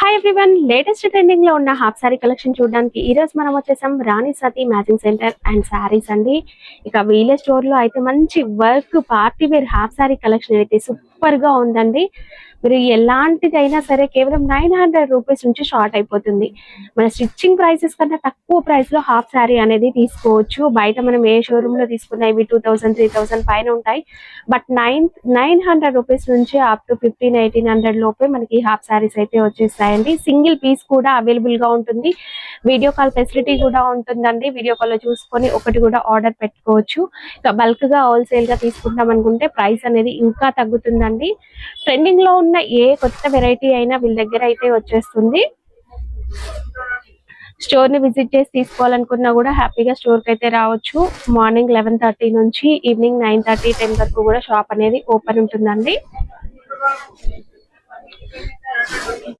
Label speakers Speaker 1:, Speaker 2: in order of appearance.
Speaker 1: Hi everyone, latest trending లో ఉన్న half sari collection చూడడానికి ఈ రోజు మనం వచ్చేసాం రాణి సతి మ్యాచింగ్ సెంటర్ అండ్ సారీస్ అండి. ఇక వీలే స్టోర్ లో అయితే మంచి work party wear half sari collection అయితే సూపర్ గా ఉందండి. మీరు ఎలాంటిదైనా సరే కేవలం 900 రూపీస్ నుంచి స్టార్ట్ అయిపోతుంది. మన స్టిచ్చింగ్ ప్రైసెస్ కన్నా తక్కువ ప్రైస్ లో హాఫ్ సారీ అనేది తీసుకోవచ్చు. బయట మనం ఏ షోరూమ్ లో తీసుకున్నా ఇవి 2000 3000 పైన ఉంటాయి. బట్ 900 రూపీస్ నుంచి అప్ టు 1500 లోపే మనకి హాఫ్ సారీస్ అయితే వచ్చేస్తాయండి. సింగిల్ పీస్ కూడా అవైలబుల్ గా ఉంటుంది. వీడియో కాల్ ఫెసిలిటీ కూడా ఉంటుందండి. వీడియో కాల్ లో చూసుకొని ఒకటి కూడా ఆర్డర్ పెట్టుకోవచ్చు. ఇక బల్క్ గా హోల్సేల్ గా తీసుకుంటాం అనుకుంటే ప్రైస్ అనేది ఇంకా తగ్గుతుందండి. ట్రెండింగ్ లో ఉన్న ఏ కొత్త వెరైటీ అయినా వీళ్ళ దగ్గర అయితే వచ్చేస్తుంది. స్టోర్ ని విజిట్ చేసి తీసుకోవాలనుకున్నా కూడా హ్యాపీగా స్టోర్ కి అయితే రావచ్చు. మార్నింగ్ 11:30 నుంచి ఈవినింగ్ 9:30 10 వరకు కూడా షాప్ అనేది ఓపెన్ ఉంటుందండి.